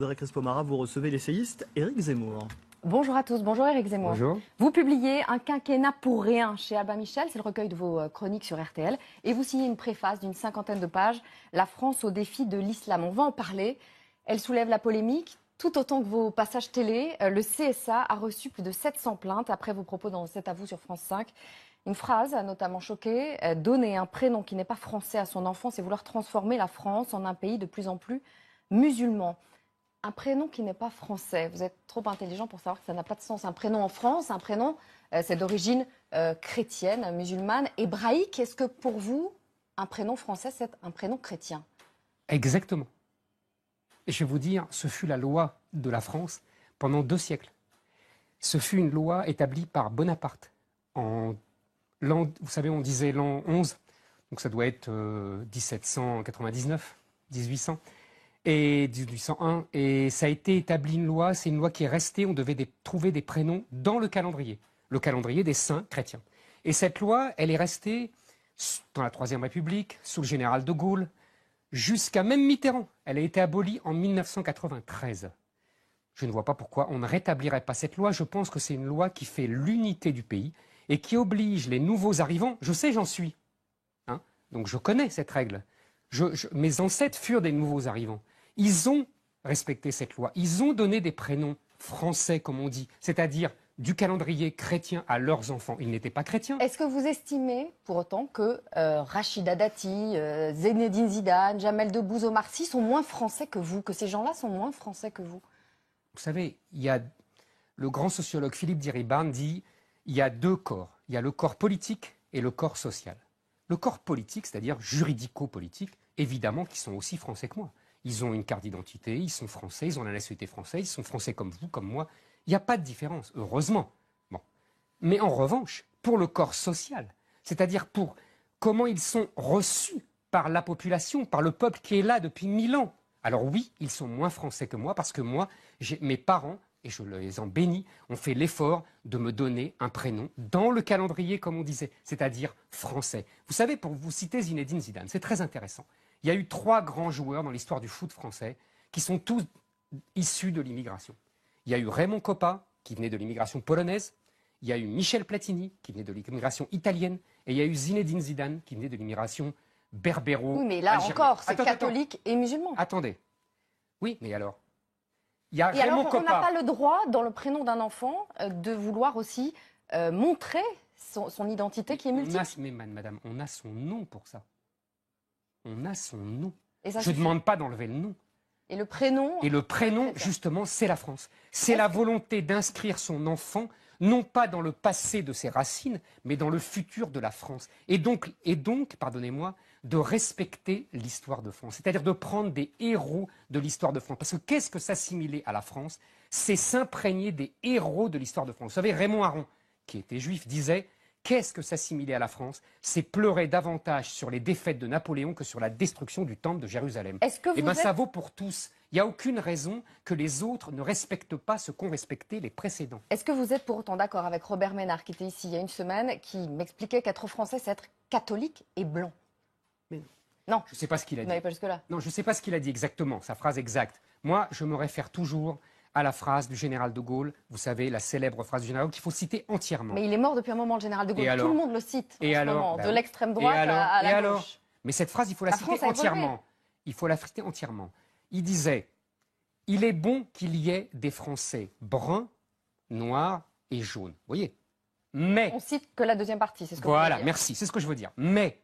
Audrey Crespo-Mara, vous recevez l'essayiste Éric Zemmour. Bonjour à tous, bonjour Éric Zemmour. Bonjour. Vous publiez Un quinquennat pour rien chez Albin Michel, c'est le recueil de vos chroniques sur RTL, et vous signez une préface d'une 50aine de pages, La France au défi de l'islam. On va en parler, elle soulève la polémique, tout autant que vos passages télé. Le CSA a reçu plus de 700 plaintes après vos propos dans C'est à vous sur France 5. Une phrase a notamment choqué, donner un prénom qui n'est pas français à son enfant, c'est vouloir transformer la France en un pays de plus en plus musulman. Un prénom qui n'est pas français, vous êtes trop intelligent pour savoir que ça n'a pas de sens. Un prénom en France, un prénom, c'est d'origine chrétienne, musulmane, hébraïque. Est-ce que pour vous, un prénom français, c'est un prénom chrétien? Exactement. Et je vais vous dire, ce fut la loi de la France pendant 2 siècles. Ce fut une loi établie par Bonaparte. Vous savez, on disait l'an 11, donc ça doit être 1799, 1800. Et 1801, et ça a été établi une loi, c'est une loi qui est restée, on devait trouver des prénoms dans le calendrier des saints chrétiens. Et cette loi, elle est restée dans la Troisième République, sous le général de Gaulle, jusqu'à même Mitterrand. Elle a été abolie en 1993. Je ne vois pas pourquoi on ne rétablirait pas cette loi. Je pense que c'est une loi qui fait l'unité du pays et qui oblige les nouveaux arrivants, je sais, j'en suis, hein, donc je connais cette règle. Mes ancêtres furent des nouveaux arrivants. Ils ont respecté cette loi. Ils ont donné des prénoms français, comme on dit, c'est-à-dire du calendrier chrétien à leurs enfants. Ils n'étaient pas chrétiens. Est-ce que vous estimez, pour autant, que Rachida Dati, Zinedine Zidane, Jamel Debbouze, Omar Sy sont moins français que vous, que ces gens-là sont moins français que vous? Vous savez, il y a le grand sociologue Philippe Diribarne dit il y a 2 corps. Il y a le corps politique et le corps social. Le corps politique, c'est-à-dire juridico-politique, évidemment qu'ils sont aussi français que moi. Ils ont une carte d'identité, ils sont français, ils ont la nationalité française, ils sont français comme vous, comme moi. Il n'y a pas de différence, heureusement. Bon. Mais en revanche, pour le corps social, c'est-à-dire pour comment ils sont reçus par la population, par le peuple qui est là depuis 1000 ans. Alors oui, ils sont moins français que moi parce que moi, mes parents, et je les en bénis, ont fait l'effort de me donner un prénom dans le calendrier, comme on disait, c'est-à-dire français. Vous savez, pour vous citer Zinedine Zidane, c'est très intéressant. Il y a eu 3 grands joueurs dans l'histoire du foot français qui sont tous issus de l'immigration. Il y a eu Raymond Kopa, qui venait de l'immigration polonaise. Il y a eu Michel Platini, qui venait de l'immigration italienne. Et il y a eu Zinedine Zidane, qui venait de l'immigration berbéro. Oui, mais là encore, c'est catholique et musulman. Attendez. Oui, mais alors il y a et Raymond alors, Kopa. on n'a pas le droit, dans le prénom d'un enfant, de vouloir aussi montrer son identité qui est multiple. Mais madame, on a son nom pour ça. On a son nom. Et ça je ne demande pas d'enlever le nom. Et le prénom Et le prénom, justement, c'est la France. C'est la volonté d'inscrire son enfant, non pas dans le passé de ses racines, mais dans le futur de la France. Et donc pardonnez-moi, de respecter l'histoire de France. C'est-à-dire de prendre des héros de l'histoire de France. Parce que qu'est-ce que s'assimiler à la France? C'est s'imprégner des héros de l'histoire de France. Vous savez, Raymond Aron, qui était juif, disait « Qu'est-ce que s'assimiler à la France? C'est pleurer davantage sur les défaites de Napoléon que sur la destruction du temple de Jérusalem. » Eh bien, ça vaut pour tous. Il n'y a aucune raison que les autres ne respectent pas ce qu'ont respecté les précédents. Est-ce que vous êtes pour autant d'accord avec Robert Ménard, qui était ici il y a une semaine, qui m'expliquait qu'être français, c'est être catholique et blanc? Mais non. Je ne sais pas ce qu'il a dit. Vous n'allez pas jusque-là. Non, je ne sais pas ce qu'il a dit exactement, sa phrase exacte. Moi, je me réfère toujours à la phrase du général de Gaulle, vous savez, la célèbre phrase du général de Gaulle qu'il faut citer entièrement. Mais il est mort depuis un moment, le général de Gaulle. Tout le monde le cite en ce moment, de l'extrême droite à la gauche. Mais cette phrase, il faut la citer entièrement. Il faut la citer entièrement. Il disait « Il est bon qu'il y ait des Français bruns, noirs et jaunes. » Vous voyez? Mais... On cite que la deuxième partie, c'est ce que vous voulez dire. Voilà, merci, c'est ce que je veux dire. Mais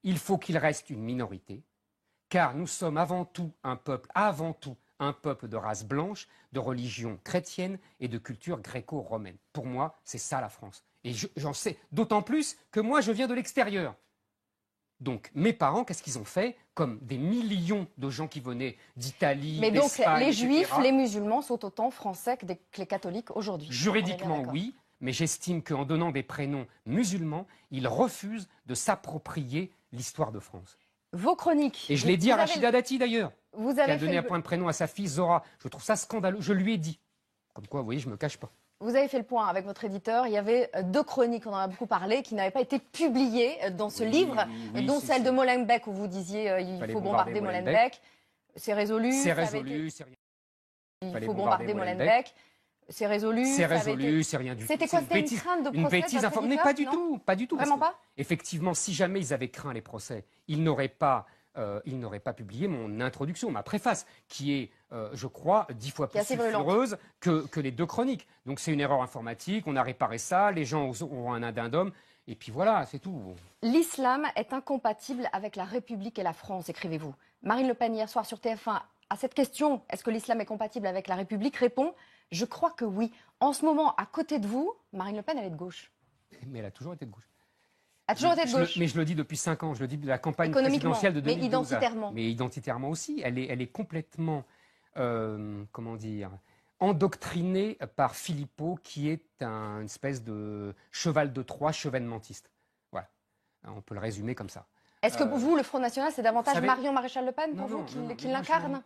il faut qu'il reste une minorité, car nous sommes avant tout un peuple de race blanche, de religion chrétienne et de culture gréco-romaine. Pour moi, c'est ça la France. Et j'en sais d'autant plus que moi, je viens de l'extérieur. Donc, mes parents, qu'est-ce qu'ils ont fait? Comme des millions de gens qui venaient d'Italie, mais donc, d'Espagne, les juifs, etc. les musulmans sont autant français que les catholiques aujourd'hui? Juridiquement, oui. Mais j'estime qu'en donnant des prénoms musulmans, ils refusent de s'approprier l'histoire de France. Vos chroniques. Et je l'ai dit à Rachida Dati d'ailleurs, qui a donné un point de prénom à sa fille Zora. Je trouve ça scandaleux. Je lui ai dit. Comme quoi, vous voyez, je ne me cache pas. Vous avez fait le point avec votre éditeur. Il y avait 2 chroniques, on en a beaucoup parlé, qui n'avaient pas été publiées dans ce livre, dont celle de Molenbeek où vous disiez il faut bombarder Molenbeek. C'est résolu. C'est résolu. Il fallait faut bombarder Molenbeek. C'est résolu. C'est résolu, c'est rien du tout. C'était quoi? C'était une crainte de procès? Une bêtise informée? Pas du tout, pas du tout. Vraiment pas? Effectivement, si jamais ils avaient craint les procès, ils n'auraient pas publié mon introduction, ma préface, qui est, je crois, 10 fois plus sulfureuse que les 2 chroniques. Donc c'est une erreur informatique, on a réparé ça, les gens auront un addendum, et puis voilà, c'est tout. L'islam est incompatible avec la République et la France, écrivez-vous. Marine Le Pen, hier soir sur TF1, à cette question, est-ce que l'islam est compatible avec la République, répond: je crois que oui. En ce moment, à côté de vous, Marine Le Pen, elle est de gauche. Mais elle a toujours été de gauche. Elle a toujours été de gauche. Mais je le dis depuis 5 ans, je le dis de la campagne présidentielle de 2012. Mais identitairement. Mais identitairement aussi. Elle est complètement, comment dire, endoctrinée par Philippot, qui est une espèce de cheval de Troie chevènementiste. Voilà. On peut le résumer comme ça. Est-ce que pour vous, le Front National, c'est davantage Marion Maréchal Le Pen, pour vous, qui l'incarne?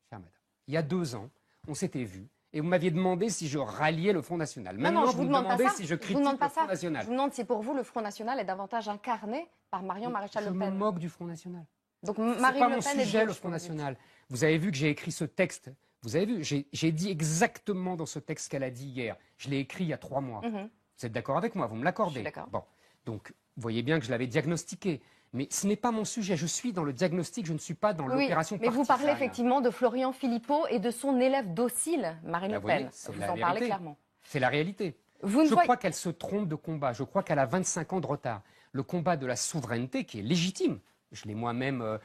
Chère madame, il y a 2 ans, on s'était vu. Et vous m'aviez demandé si je ralliais le Front National. Maintenant, vous me demandez si je critique le Front National. Je vous demande si pour vous, le Front National est davantage incarné par Marion Maréchal Le Pen. Je me moque du Front National. Donc Marine Le Pen est mon sujet, le Front National. Vous avez vu que j'ai écrit ce texte. Vous avez vu, j'ai dit exactement dans ce texte qu'elle a dit hier. Je l'ai écrit il y a 3 mois. Vous êtes d'accord avec moi? Vous me l'accordez? Je suis d'accord. Bon, donc vous voyez bien que je l'avais diagnostiqué. Mais ce n'est pas mon sujet. Je suis dans le diagnostic, je ne suis pas dans l'opération partisane. Mais vous parlez effectivement de Florian Philippot et de son élève docile, Marine Le Pen. Vous en parlez clairement. C'est la réalité. Je crois qu'elle se trompe de combat. Je crois qu'elle a 25 ans de retard. Le combat de la souveraineté, qui est légitime. Je l'ai moi-même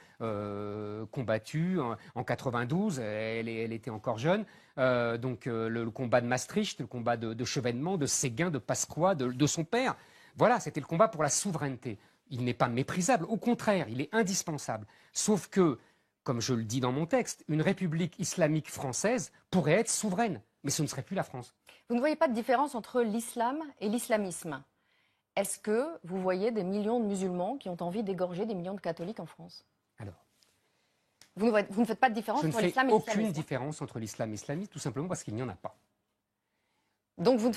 combattu en 92. Elle était encore jeune. Donc le combat de Maastricht, le combat de Chevènement, de Séguin, de Pasqua, de son père. Voilà, c'était le combat pour la souveraineté. Il n'est pas méprisable, au contraire, il est indispensable. Sauf que, comme je le dis dans mon texte, une république islamique française pourrait être souveraine, mais ce ne serait plus la France. Vous ne voyez pas de différence entre l'islam et l'islamisme? Est-ce que vous voyez des millions de musulmans qui ont envie d'égorger des millions de catholiques en France? Alors, vous ne faites pas de différence entre l'islam et l'islamisme? Je ne fais aucune différence entre l'islam et l'islamisme, tout simplement parce qu'il n'y en a pas. Donc vous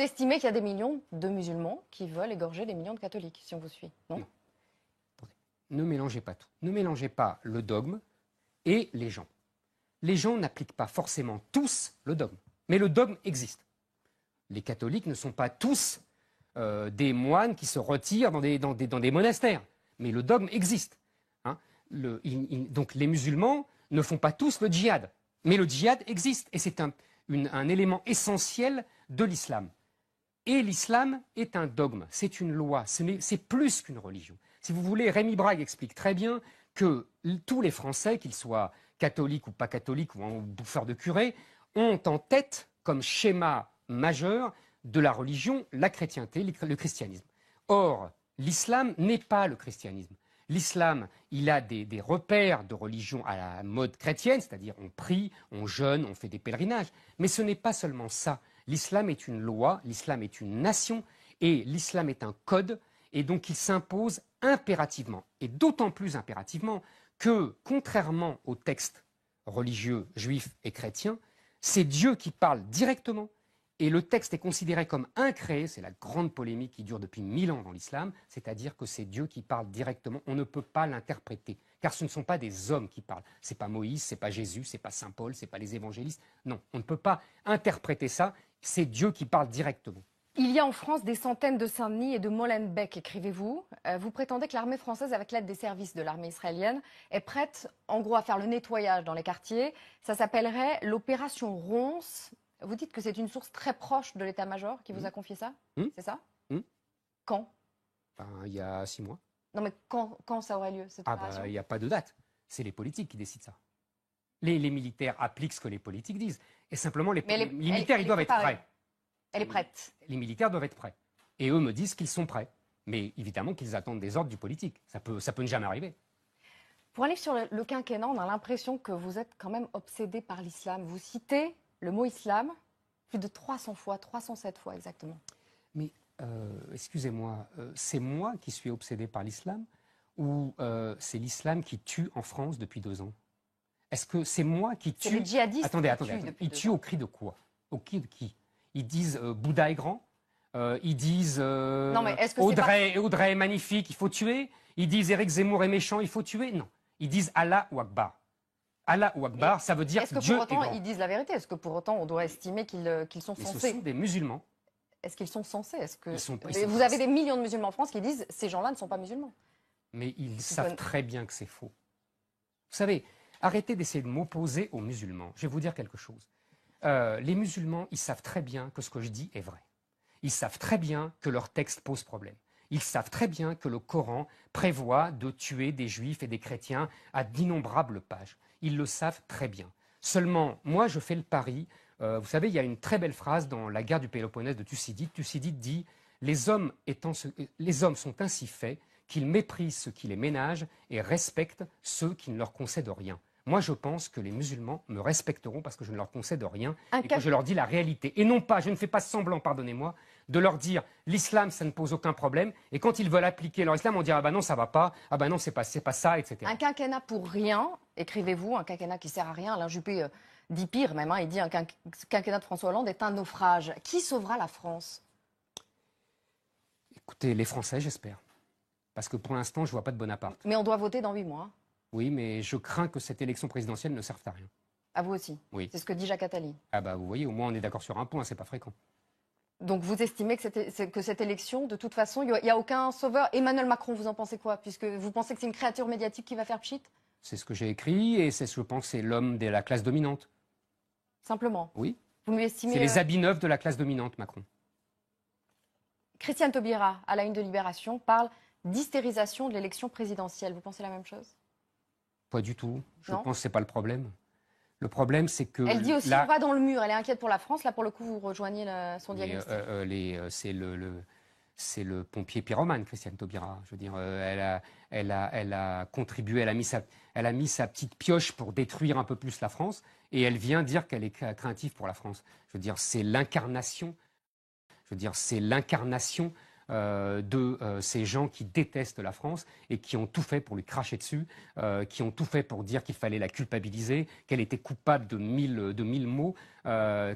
estimez qu'il y a des millions de musulmans qui veulent égorger des millions de catholiques, si on vous suit, non? Non. Attendez. Ne mélangez pas tout. Ne mélangez pas le dogme et les gens. Les gens n'appliquent pas forcément tous le dogme, mais le dogme existe. Les catholiques ne sont pas tous des moines qui se retirent dans des monastères, mais le dogme existe. Hein. Donc les musulmans ne font pas tous le djihad, mais le djihad existe et c'est un élément essentiel de l'islam. Et l'islam est un dogme, c'est une loi, c'est plus qu'une religion. Si vous voulez, Rémi Brague explique très bien que tous les Français, qu'ils soient catholiques ou pas catholiques ou bouffeurs de curé, ont en tête comme schéma majeur de la religion la chrétienté, le christianisme. Or, l'islam n'est pas le christianisme. L'islam, il a des repères de religion à la mode chrétienne, c'est-à-dire on prie, on jeûne, on fait des pèlerinages. Mais ce n'est pas seulement ça. L'islam est une loi, l'islam est une nation, et l'islam est un code, et donc il s'impose impérativement, et d'autant plus impérativement que, contrairement aux textes religieux juifs et chrétiens, c'est Dieu qui parle directement. Et le texte est considéré comme incréé, c'est la grande polémique qui dure depuis 1000 ans dans l'islam, c'est-à-dire que c'est Dieu qui parle directement, on ne peut pas l'interpréter, car ce ne sont pas des hommes qui parlent. Ce n'est pas Moïse, ce n'est pas Jésus, ce n'est pas Saint Paul, ce n'est pas les évangélistes. Non, on ne peut pas interpréter ça, c'est Dieu qui parle directement. Il y a en France des centaines de Saint-Denis et de Molenbeek, écrivez-vous. Vous prétendez que l'armée française, avec l'aide des services de l'armée israélienne, est prête, en gros, à faire le nettoyage dans les quartiers. Ça s'appellerait l'opération Ronce. Vous dites que c'est une source très proche de l'état-major qui vous a confié ça? C'est ça? Quand? Il y a 6 mois. Non, mais quand ça aurait lieu, cette opération? Il n'y a pas de date. C'est les politiques qui décident ça. Les militaires appliquent ce que les politiques disent. Et simplement, les militaires, ils doivent être prêts. Elle est prête. Les militaires doivent être prêts. Et eux me disent qu'ils sont prêts. Mais évidemment qu'ils attendent des ordres du politique. Ça peut ne jamais arriver. Pour aller sur le quinquennat, on a l'impression que vous êtes quand même obsédé par l'islam. Vous citez le mot islam plus de 300 fois, 307 fois exactement. Mais excusez-moi, c'est moi qui suis obsédé par l'islam ou c'est l'islam qui tue en France depuis 2 ans? Est-ce que c'est moi qui tue? C'est les djihadistes Attendez. Ils tuent au cri de quoi? Au cri de qui? Ils disent Bouddha est grand, ils disent Audrey est magnifique, il faut tuer. Ils disent Éric Zemmour est méchant, il faut tuer. Non, ils disent Allah ou Akbar. Allah ou Akbar, ça veut dire Est-ce que Dieu pour est autant grand. ils disent la vérité? Est-ce que pour autant on doit estimer qu'ils sont Mais ce censés? sont des musulmans. Est-ce qu'ils sont censés? Ils sont Vous avez des millions de musulmans en France qui disent ces gens-là ne sont pas musulmans. Mais ils savent Bonne- très bien que c'est faux. Vous savez, arrêtez d'essayer de m'opposer aux musulmans. Je vais vous dire quelque chose. Les musulmans, ils savent très bien que ce que je dis est vrai. Ils savent très bien que leur texte pose problème. Ils savent très bien que le Coran prévoit de tuer des juifs et des chrétiens à d'innombrables pages. Ils le savent très bien. Seulement, moi, je fais le pari. Vous savez, il y a une très belle phrase dans la guerre du Péloponnèse de Thucydide. Thucydide dit « les hommes sont ainsi faits qu'ils méprisent ceux qui les ménagent et respectent ceux qui ne leur concèdent rien. » Moi, je pense que les musulmans me respecteront parce que je ne leur concède rien et que je leur dis la réalité. Et non pas, je ne fais pas semblant, pardonnez-moi, de leur dire l'islam, ça ne pose aucun problème. Et quand ils veulent appliquer leur islam, on dit ah ben non, ça va pas, ah ben non, c'est pas ça, etc. Un quinquennat pour rien, écrivez-vous, un quinquennat qui sert à rien. Alain Juppé dit pire même, hein, il dit un quinquennat de François Hollande est un naufrage. Qui sauvera la France? Écoutez, les Français, j'espère. Parce que pour l'instant, je ne vois pas de Bonaparte. Mais on doit voter dans 8 mois. Oui, mais je crains que cette élection présidentielle ne serve à rien. À vous aussi. Oui. C'est ce que dit Jacques Attali. Ah bah vous voyez, au moins on est d'accord sur un point, c'est pas fréquent. Donc vous estimez que cette élection, de toute façon, il n'y a aucun sauveur. Emmanuel Macron, vous en pensez quoi? Puisque vous pensez que c'est une créature médiatique qui va faire pchit? C'est ce que j'ai écrit et je pense que c'est l'homme de la classe dominante. Simplement. Oui. Vous lui estimez. C'est les habits neufs de la classe dominante, Macron. Christiane Taubira, à la une de Libération, parle d'hystérisation de l'élection présidentielle. Vous pensez la même chose? Pas du tout. Je Non. pense que c'est pas le problème. Le problème, c'est que Elle dit aussi on va dans le mur. Elle est inquiète pour la France. Là, pour le coup, vous rejoignez son diagnostic. C'est le pompier pyromane, Christiane Taubira. Je veux dire, elle a contribué, elle a mis sa petite pioche pour détruire un peu plus la France, et elle vient dire qu'elle est craintive pour la France. Je veux dire, c'est l'incarnation. Je veux dire, c'est l'incarnation de ces gens qui détestent la France et qui ont tout fait pour lui cracher dessus, qui ont tout fait pour dire qu'il fallait la culpabiliser, qu'elle était coupable de mille maux.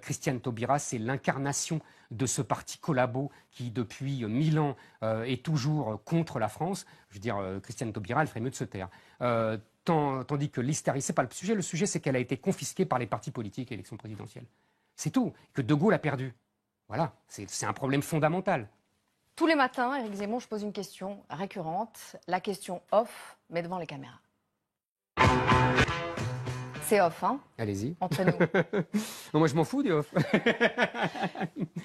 Christiane Taubira, c'est l'incarnation de ce parti collabo qui, depuis 1000 ans, est toujours contre la France. Je veux dire, Christiane Taubira, elle ferait mieux de se taire. Tandis que l'hystérie, c'est pas le sujet. Le sujet, c'est qu'elle a été confisquée par les partis politiques à l'élection présidentielle. C'est tout. Que De Gaulle a perdu. Voilà, c'est un problème fondamental. Tous les matins, Éric Zemmour, je pose une question récurrente, la question off, mais devant les caméras. C'est off, hein? Allez-y. Entre nous. Moi, je m'en fous du off.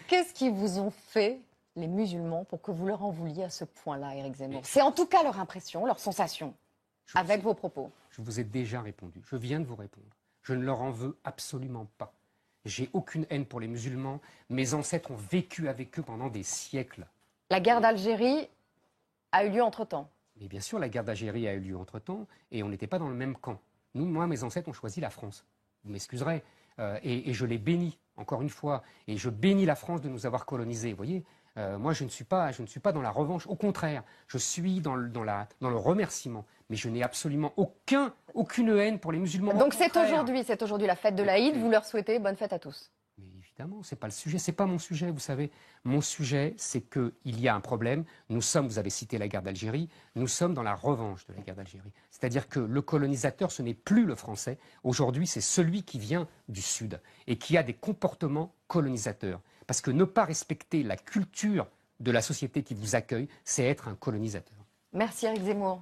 Qu'est-ce qu'ils vous ont fait, les musulmans, pour que vous leur en vouliez à ce point-là, Éric Zemmour? C'est en tout cas leur impression, leur sensation, avec vos propos. Je vous ai déjà répondu. Je viens de vous répondre. Je ne leur en veux absolument pas. J'ai aucune haine pour les musulmans. Mes ancêtres ont vécu avec eux pendant des siècles. La guerre d'Algérie a eu lieu entre-temps. Mais bien sûr, la guerre d'Algérie a eu lieu entre-temps et on n'était pas dans le même camp. Moi, mes ancêtres ont choisi la France. Vous m'excuserez. Et je les bénis, encore une fois. Et je bénis la France de nous avoir colonisés. Vous voyez, moi, je ne suis pas dans la revanche. Au contraire, je suis dans le remerciement. Mais je n'ai absolument aucune haine pour les musulmans. Donc c'est aujourd'hui la fête de l'Aïd. Vous leur souhaitez bonne fête à tous. Mais évidemment, c'est pas le sujet, c'est pas mon sujet, vous savez. Mon sujet, c'est qu'il y a un problème. Vous avez cité la guerre d'Algérie, nous sommes dans la revanche de la guerre d'Algérie. C'est-à-dire que le colonisateur, ce n'est plus le français. Aujourd'hui, c'est celui qui vient du Sud et qui a des comportements colonisateurs. Parce que ne pas respecter la culture de la société qui vous accueille, c'est être un colonisateur. Merci Éric Zemmour.